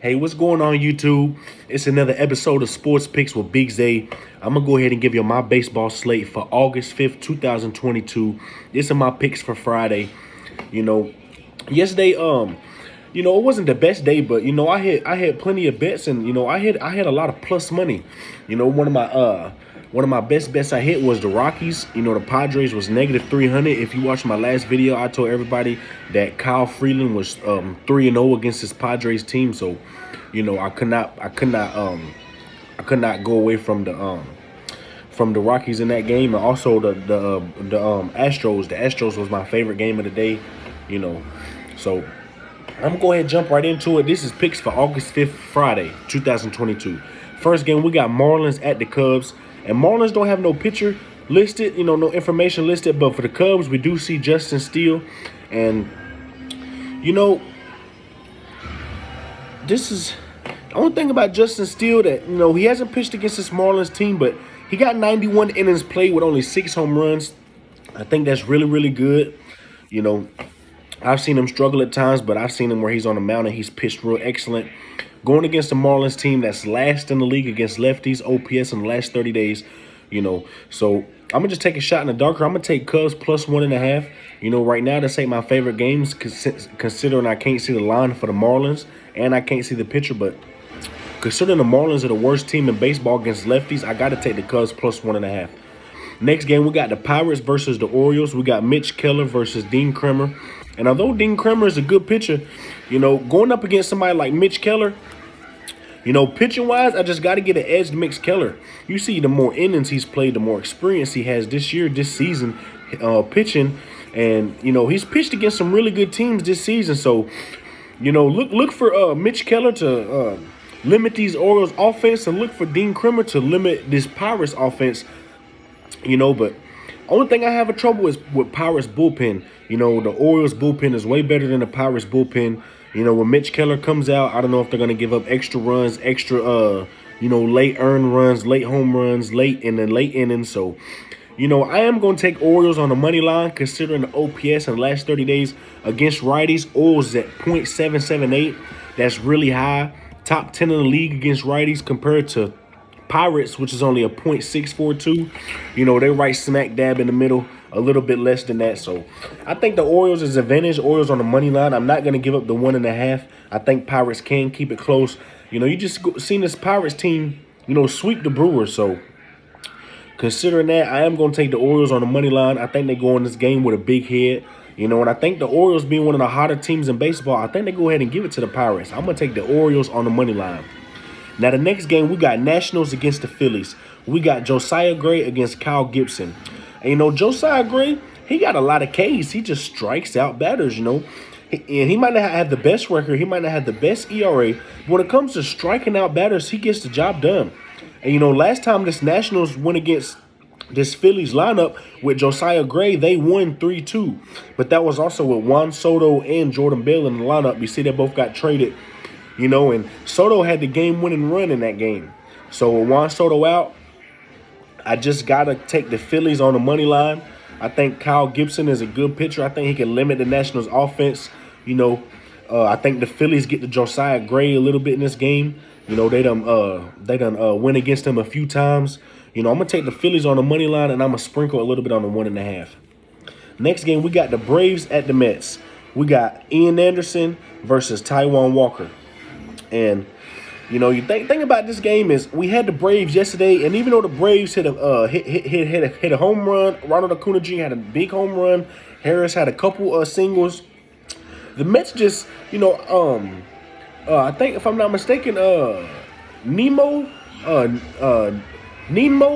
Hey, what's going on, YouTube? It's another episode of Sports Picks with Big Zay. I'm going to go ahead and give you my baseball slate for August 5th, 2022. These are my picks for Friday. Yesterday, it wasn't the best day, but I had plenty of bets, and I had a lot of plus money. One of my best bets I hit was the Rockies. The Padres was negative 300. If you watched my last video, I told everybody that Kyle Freeland was 3-0 against his Padres team. So, I could not go away from the Rockies in that game, and also the Astros. The Astros was my favorite game of the day. So I'm gonna go ahead and jump right into it. This is picks for August 5th, Friday, 2022. First game, we got Marlins at the Cubs. And Marlins don't have no pitcher listed, no information listed. But for the Cubs, we do see Justin Steele. And, this is the only thing about Justin Steele that, he hasn't pitched against this Marlins team. But he got 91 innings played with only 6 home runs. I think that's really, really good. I've seen him struggle at times, but I've seen him where he's on the mound and he's pitched real excellent. Going against the Marlins team that's last in the league against lefties, OPS in the last 30 days, So I'm going to just take a shot in the darker. I'm going to take Cubs plus 1.5. Right now, this ain't my favorite games considering I can't see the line for the Marlins and I can't see the pitcher. But considering the Marlins are the worst team in baseball against lefties, I got to take the Cubs plus 1.5. Next game, we got the Pirates versus the Orioles. We got Mitch Keller versus Dean Kremer. And although Dean Kremer is a good pitcher, going up against somebody like Mitch Keller, pitching-wise, I just got to get an edge to Mitch Keller. You see, the more innings he's played, the more experience he has this season, pitching. And, he's pitched against some really good teams this season. So, look for Mitch Keller to limit these Orioles offense, and look for Dean Kremer to limit this Pirates offense. But only thing I have a trouble is with Pirates bullpen. The Orioles bullpen is way better than the Pirates bullpen. When Mitch Keller comes out, I don't know if they're going to give up extra runs, late earned runs, late home runs, late innings. So, I am going to take Orioles on the money line, considering the OPS in the last 30 days against righties. Orioles is at .778. That's really high. Top 10 in the league against righties compared to Pirates, which is only a .642. They right smack dab in the middle, a little bit less than that. So I think the Orioles is advantage. Orioles on the money line. I'm not going to give up the 1.5. I think Pirates can keep it close. You just seen this Pirates team, sweep the Brewers. So considering that, I am going to take the Orioles on the money line. I think they go in this game with a big head. And I think the Orioles being one of the hotter teams in baseball, I think they go ahead and give it to the Pirates. I'm going to take the Orioles on the money line. Now, the next game, we got Nationals against the Phillies. We got Josiah Gray against Kyle Gibson. And, Josiah Gray, he got a lot of Ks. He just strikes out batters, And he might not have the best record. He might not have the best ERA. But when it comes to striking out batters, he gets the job done. And, last time this Nationals went against this Phillies lineup with Josiah Gray, they won 3-2. But that was also with Juan Soto and Jordan Bell in the lineup. You see they both got traded. And Soto had the game-winning run in that game. So with Juan Soto out, I just got to take the Phillies on the money line. I think Kyle Gibson is a good pitcher. I think he can limit the Nationals' offense. I think the Phillies get to Josiah Gray a little bit in this game. They done win against him a few times. I'm going to take the Phillies on the money line, and I'm going to sprinkle a little bit on the 1.5. Next game, we got the Braves at the Mets. We got Ian Anderson versus Taijuan Walker. And, you think about this game is we had the Braves yesterday, and even though the Braves hit a home run, Ronald Acuna Jr. had a big home run, Harris had a couple singles. The Mets just, I think if I'm not mistaken, Nemo,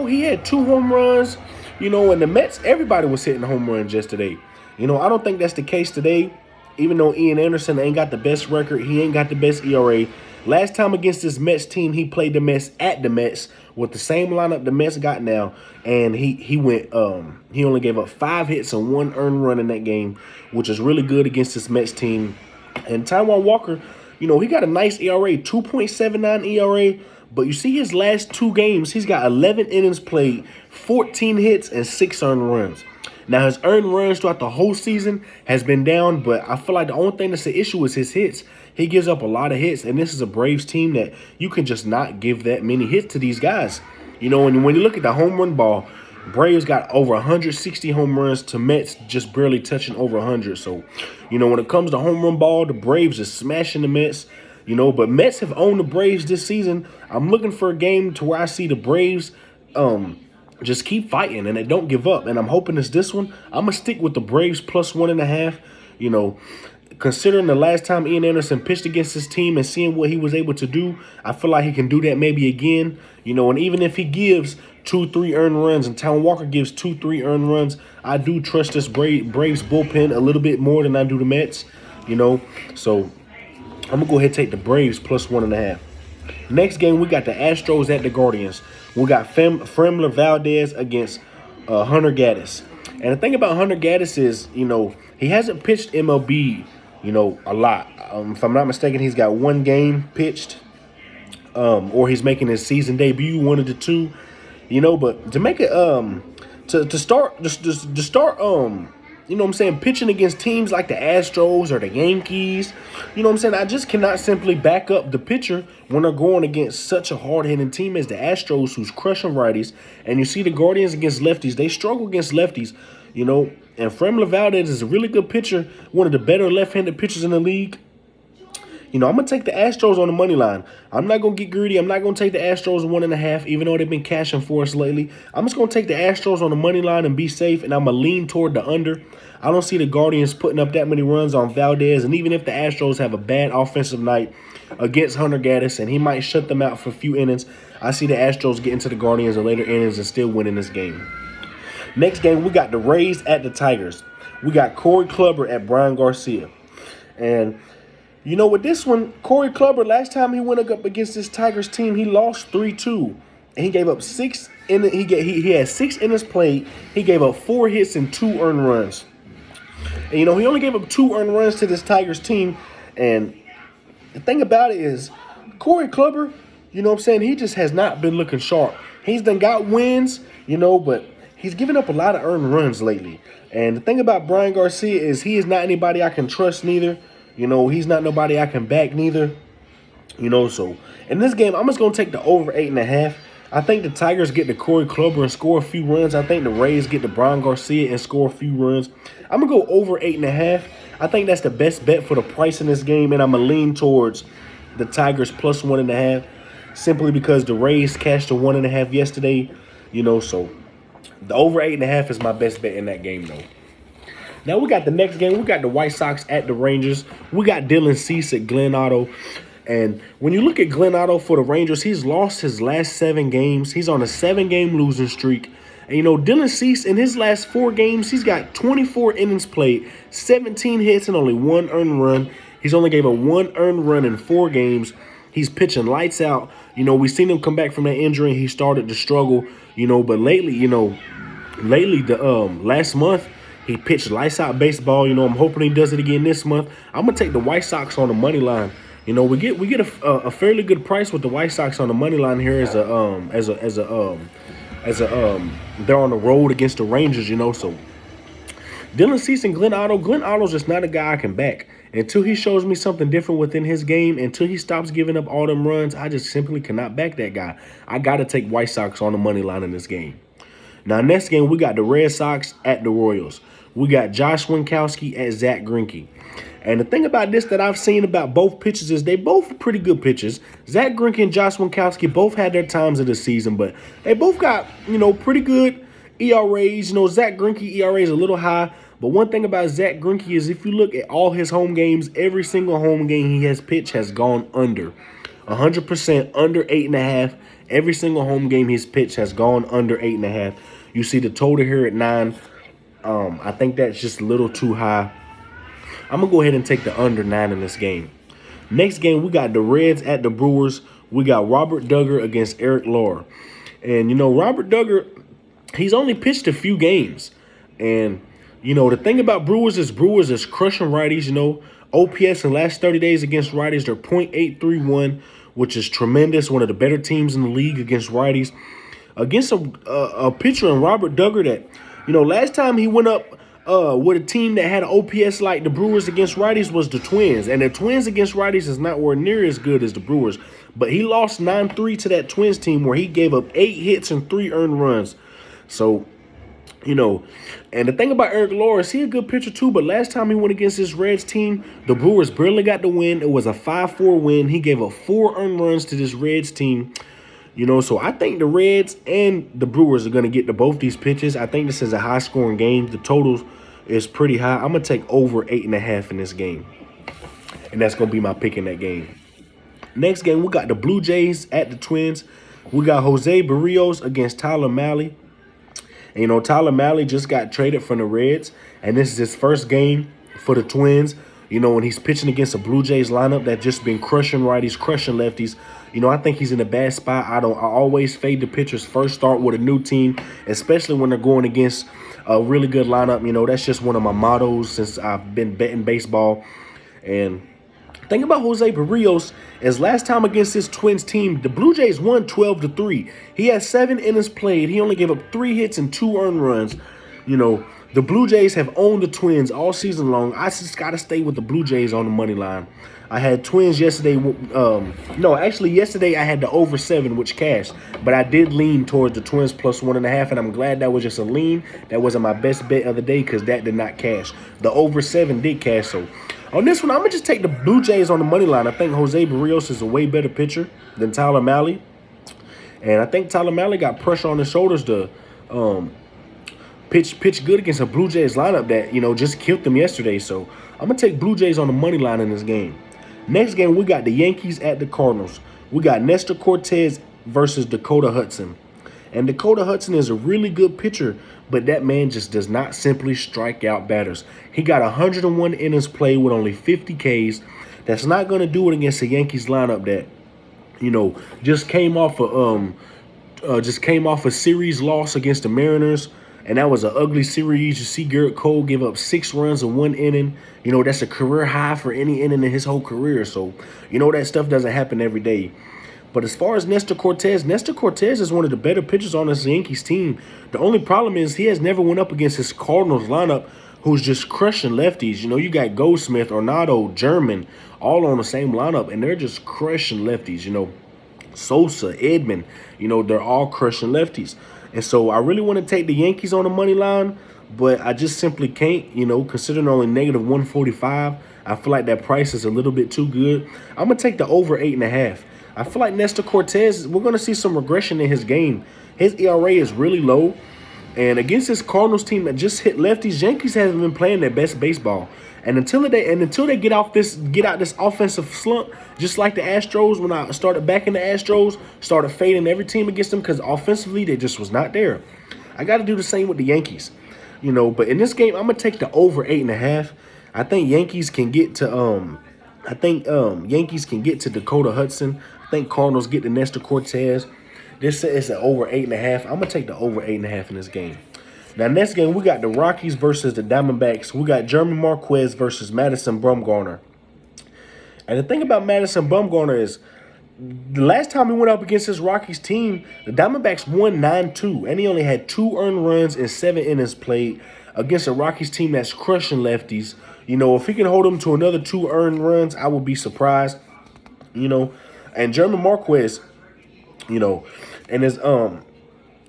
he had 2 home runs, and the Mets, everybody was hitting home runs yesterday. I don't think that's the case today. Even though Ian Anderson ain't got the best record, he ain't got the best ERA. Last time against this Mets team, he played the Mets at the Mets with the same lineup the Mets got now, and he only gave up 5 hits and 1 earned run in that game, which is really good against this Mets team. And Taijuan Walker, he got a nice ERA, 2.79 ERA, but you see his last 2 games, he's got 11 innings played, 14 hits, and 6 earned runs. Now, his earned runs throughout the whole season has been down, but I feel like the only thing that's an issue is his hits. He gives up a lot of hits, and this is a Braves team that you can just not give that many hits to these guys. You know, and when you look at the home run ball, Braves got over 160 home runs to Mets just barely touching over 100. So, you know, when it comes to home run ball, the Braves are smashing the Mets. You know, but Mets have owned the Braves this season. I'm looking for a game to where I see the Braves just keep fighting and they don't give up. And I'm hoping it's this one. I'm going to stick with the Braves plus 1.5. You know, considering the last time Ian Anderson pitched against his team and seeing what he was able to do, I feel like he can do that maybe again. You know, and even if he gives 2-3 earned runs and Taijuan Walker gives 2-3 earned runs, I do trust this Braves bullpen a little bit more than I do the Mets. You know, so I'm going to go ahead and take the Braves plus 1.5. Next game, we got the Astros at the Guardians. We got Fremler Valdez against Hunter Gaddis. And the thing about Hunter Gaddis is, you know, he hasn't pitched MLB, you know, a lot. If I'm not mistaken, he's got one game pitched, or he's making his season debut, one of the two, you know. But to make it, to start, you know what I'm saying, pitching against teams like the Astros or the Yankees, you know what I'm saying, I just cannot simply back up the pitcher when they're going against such a hard-hitting team as the Astros, who's crushing righties. And you see the Guardians against lefties. They struggle against lefties, you know. And Fremler Valdez is a really good pitcher, one of the better left-handed pitchers in the league. You know, I'm going to take the Astros on the money line. I'm not going to get greedy. I'm not going to take the Astros 1.5, even though they've been cashing for us lately. I'm just going to take the Astros on the money line and be safe, and I'm going to lean toward the under. I don't see the Guardians putting up that many runs on Valdez, and even if the Astros have a bad offensive night against Hunter Gaddis, and he might shut them out for a few innings, I see the Astros getting to the Guardians in later innings and still winning this game. Next game, we got the Rays at the Tigers. We got Corey Kluber at Brian Garcia. And you know, with this one, Corey Kluber, last time he went up against this Tigers team, he lost 3-2. And he gave up 6 innings. He had 6 innings played. He gave up 4 hits and 2 earned runs. And, you know, he only gave up 2 earned runs to this Tigers team. And the thing about it is, Corey Kluber, you know what I'm saying, he just has not been looking sharp. He's done got wins, you know, but he's given up a lot of earned runs lately. And the thing about Brian Garcia is he is not anybody I can trust neither. You know, he's not nobody I can back neither. You know, so in this game, I'm just going to take the over 8.5. I think the Tigers get to Corey Kluber and score a few runs. I think the Rays get to Brian Garcia and score a few runs. I'm going to go over 8.5. I think that's the best bet for the price in this game, and I'm going to lean towards the Tigers plus 1.5 simply because the Rays cashed a 1.5 yesterday. You know, so the over 8.5 is my best bet in that game, though. Now we got the next game. We got the White Sox at the Rangers. We got Dylan Cease at Glen Otto. And when you look at Glen Otto for the Rangers, he's lost his last 7 games. He's on a 7-game losing streak. And, you know, Dylan Cease, in his last 4 games, he's got 24 innings played, 17 hits, and only 1 earned run. He's only gave a 1 earned run in 4 games. He's pitching lights out. You know, we've seen him come back from that injury. He started to struggle, you know, but lately, last month, he pitched lights out baseball. You know, I'm hoping he does it again this month. I'm gonna take the White Sox on the money line. You know, we get a fairly good price with the White Sox on the money line here they're on the road against the Rangers. You know, so Dylan Cease and Glen Otto's just not a guy I can back until he shows me something different within his game. Until he stops giving up all them runs, I just simply cannot back that guy. I gotta take White Sox on the money line in this game. Now, next game, we got the Red Sox at the Royals. We got Josh Winkowski at Zach Greinke. And the thing about this that I've seen about both pitchers is they both pretty good pitchers. Zach Greinke and Josh Winkowski both had their times of the season, but they both got, you know, pretty good ERAs. You know, Zach Greinke ERA is a little high, but one thing about Zach Greinke is if you look at all his home games, every single home game he has pitched has gone under. 100% under 8.5. Every single home game he's pitched has gone under 8.5. You see the total here at 9. I think that's just a little too high. I'm going to go ahead and take the under 9 in this game. Next game, we got the Reds at the Brewers. We got Robert Duggar against Eric Lauer. And, you know, Robert Duggar, he's only pitched a few games. And, you know, the thing about Brewers is crushing righties. You know, OPS in the last 30 days against righties, they're .831, which is tremendous. One of the better teams in the league against righties. Against a pitcher in Robert Duggar that, you know, last time he went up with a team that had an OPS like the Brewers against righties was the Twins. And the Twins against righties is not where near as good as the Brewers. But he lost 9-3 to that Twins team where he gave up 8 hits and 3 earned runs. So, you know, and the thing about Eric Loris, he a good pitcher too, but last time he went against this Reds team, the Brewers barely got the win. It was a 5-4 win. He gave up 4 earned runs to this Reds team. You know, so I think the Reds and the Brewers are going to get to both these pitches. I think this is a high-scoring game. The totals is pretty high. I'm going to take over 8.5 in this game. And that's going to be my pick in that game. Next game, we got the Blue Jays at the Twins. We got Jose Barrios against Tyler Mahle. And, you know, Tyler Mahle just got traded from the Reds. And this is his first game for the Twins. You know, when he's pitching against a Blue Jays lineup that just been crushing righties, crushing lefties. You know, I think he's in a bad spot. I always fade the pitchers first start with a new team, especially when they're going against a really good lineup. You know, that's just one of my mottos since I've been betting baseball. And the thing about Jose Barrios is last time against this Twins team, the Blue Jays won 12-3. He had 7 innings played. He only gave up 3 hits and 2 earned runs. You know, the Blue Jays have owned the Twins all season long. I just got to stay with the Blue Jays on the money line. I had Twins yesterday. Yesterday I had the over 7, which cashed. But I did lean towards the Twins plus 1.5, and I'm glad that was just a lean. That wasn't my best bet of the day because that did not cash. The over 7 did cash. So on this one, I'm going to just take the Blue Jays on the money line. I think Jose Barrios is a way better pitcher than Tyler Mahle. And I think Tyler Mahle got pressure on his shoulders to pitch good against a Blue Jays lineup that, you know, just killed them yesterday. So I'm going to take Blue Jays on the money line in this game. Next game, we got the Yankees at the Cardinals. We got Nestor Cortez versus Dakota Hudson. And Dakota Hudson is a really good pitcher, but that man just does not simply strike out batters. He got 101 innings played with only 50 Ks. That's not going to do it against a Yankees lineup that, you know, just came off a series loss against the Mariners. And that was an ugly series. You see Garrett Cole give up 6 runs in 1 inning. You know, that's a career high for any inning in his whole career. So, you know, that stuff doesn't happen every day. But as far as Nestor Cortez is one of the better pitchers on this Yankees team. The only problem is he has never went up against his Cardinals lineup, who's just crushing lefties. You know, you got Goldsmith, Ornado, German, all on the same lineup, and they're just crushing lefties. You know, Sosa, Edman, you know, they're all crushing lefties. And so I really want to take the Yankees on the money line, but I just simply can't, you know, considering only negative 145. I feel like that price is a little bit too good. I'm going to take the over 8.5. I feel like Nestor Cortez, we're going to see some regression in his game. His ERA is really low. And against this Cardinals team that just hit lefties, Yankees haven't been playing their best baseball. And until they get out this offensive slump, just like the Astros, when I started backing the Astros, started fading every team against them because offensively they just was not there. I got to do the same with the Yankees, you know. But in this game, I'm gonna take the over 8.5. I think Yankees can get to Yankees can get to Dakota Hudson. I think Cardinals get to Nestor Cortez. This is an over 8.5. I'm gonna take the over 8.5 in this game. Now, next game, we got the Rockies versus the Diamondbacks. We got German Marquez versus Madison Bumgarner. And the thing about Madison Bumgarner is the last time he went up against this Rockies team, the Diamondbacks won 9-2. And he only had 2 earned runs and 7 innings played against a Rockies team that's crushing lefties. You know, if he can hold them to another 2 earned runs, I would be surprised. You know, and German Marquez, you know, and his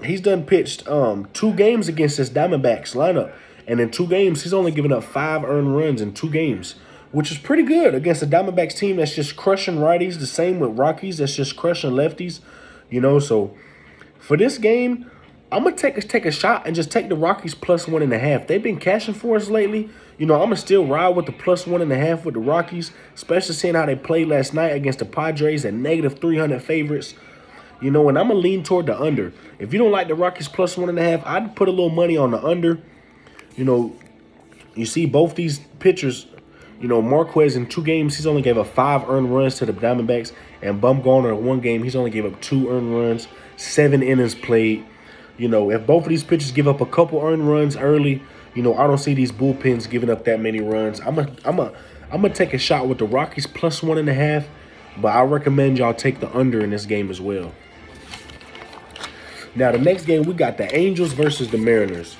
he's done pitched 2 games against this Diamondbacks lineup. And in 2 games, he's only given up 5 earned runs in 2 games, which is pretty good against a Diamondbacks team that's just crushing righties. The same with Rockies that's just crushing lefties, you know. So for this game, I'm going to take a shot and just take the Rockies plus 1.5. They've been cashing for us lately. You know, I'm going to still ride with the plus 1.5 with the Rockies, especially seeing how they played last night against the Padres at negative 300 favorites. You know, and I'm going to lean toward the under. If you don't like the Rockies plus 1.5, I'd put a little money on the under. You know, you see both these pitchers, you know, Marquez in 2 games, he's only gave up 5 earned runs to the Diamondbacks. And Bumgarner in 1 game, he's only gave up 2 earned runs, 7 innings played. You know, if both of these pitchers give up a couple earned runs early, you know, I don't see these bullpens giving up that many runs. I'm gonna take a shot with the Rockies plus 1.5, but I recommend y'all take the under in this game as well. Now, the next game, we got the Angels versus the Mariners.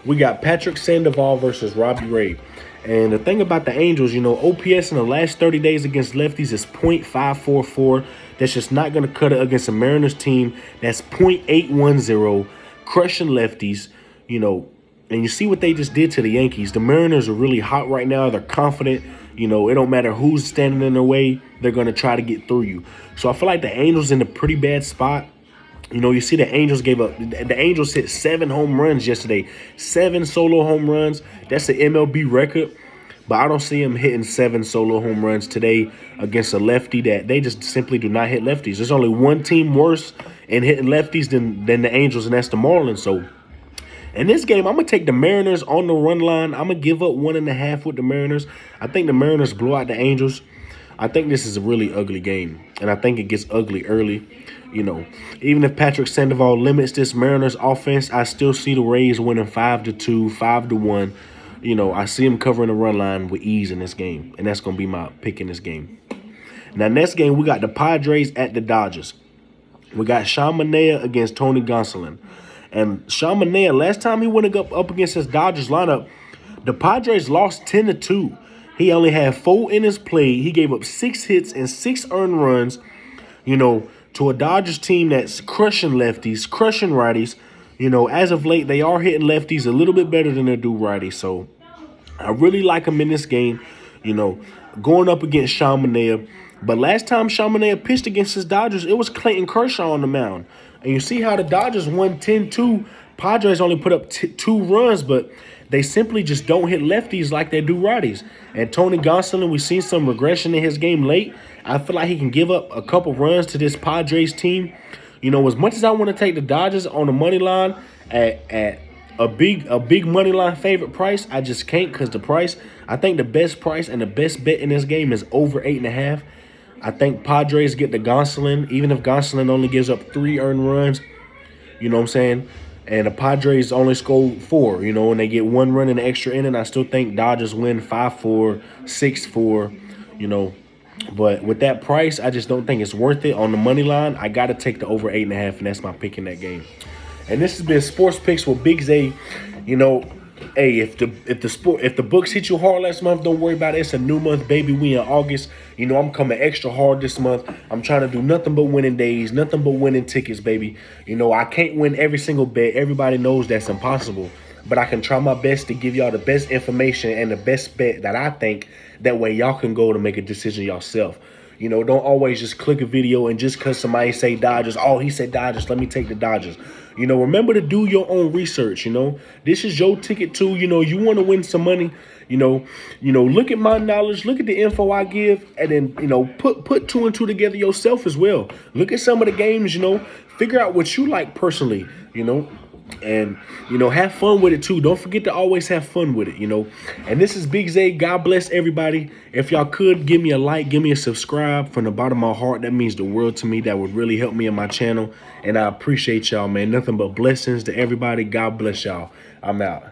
we got Patrick Sandoval versus Robbie Ray. And the thing about the Angels, OPS in the last 30 days against lefties is .544. That's just not going to cut it against a Mariners team that's .810, crushing lefties, And you see what they just did to the Yankees. The Mariners are really hot right now. They're confident. It don't matter who's standing in their way. They're going to try to get through you. So I feel like the Angels in a pretty bad spot. You see the Angels the Angels hit 7 home runs yesterday. 7 solo home runs. That's an MLB record. But I don't see them hitting 7 solo home runs today against a lefty that they just simply do not hit lefties. There's only one team worse in hitting lefties than the Angels, and that's the Marlins. So in this game, I'm going to take the Mariners on the run line. I'm going to give up 1.5 with the Mariners. I think the Mariners blow out the Angels. I think this is a really ugly game, and I think it gets ugly early. Even if Patrick Sandoval limits this Mariners offense, I still see the Rays winning 5-2, 5-1. I see them covering the run line with ease in this game, and that's going to be my pick in this game. Now, next game, we got the Padres at the Dodgers. We got Sean Manaea against Tony Gonsolin. And Sean Manaea, last time he went up against his Dodgers lineup, the Padres lost 10-2. He only had 4 innings played. He gave up 6 hits and 6 earned runs, to a Dodgers team that's crushing lefties, crushing righties. As of late, they are hitting lefties a little bit better than they do righties. So I really like him in this game, going up against Sean Manaea. But last time Sean Manaea pitched against his Dodgers, it was Clayton Kershaw on the mound. And you see how the Dodgers won 10-2. Padres only put up 2 runs, but they simply just don't hit lefties like they do righties. And Tony Gonsolin, we've seen some regression in his game late. I feel like he can give up a couple runs to this Padres team. As much as I want to take the Dodgers on the money line at a big money line favorite price, I just can't because the price. I think the best price and the best bet in this game is over 8.5. I think Padres get the Gonsolin, even if Gonsolin only gives up 3 earned runs. You know what I'm saying? And the Padres only score 4, and they get 1 run in the extra inning. I still think Dodgers win 5-4, 6-4, But with that price, I just don't think it's worth it. On the money line, I got to take the over 8.5, and that's my pick in that game. And this has been Sports Picks with Big Zay. Hey, if the books hit you hard last month, don't worry about it. It's a new month, baby. We in August. I'm coming extra hard this month. I'm trying to do nothing but winning days, nothing but winning tickets, baby. I can't win every single bet. Everybody knows that's impossible. But I can try my best to give y'all the best information and the best bet that I think. That way y'all can go to make a decision yourself. Don't always just click a video and just because somebody say Dodgers, oh, he said Dodgers, let me take the Dodgers. Remember to do your own research, This is your ticket too. You want to win some money, look at my knowledge, look at the info I give, and then, put 2 and 2 together yourself as well. Look at some of the games, figure out what you like personally, and, have fun with it too. Don't forget to always have fun with it, And this is Big Zay. God bless everybody. If y'all could, give me a like, give me a subscribe from the bottom of my heart. That means the world to me. That would really help me in my channel. And I appreciate y'all, man. Nothing but blessings to everybody. God bless y'all. I'm out.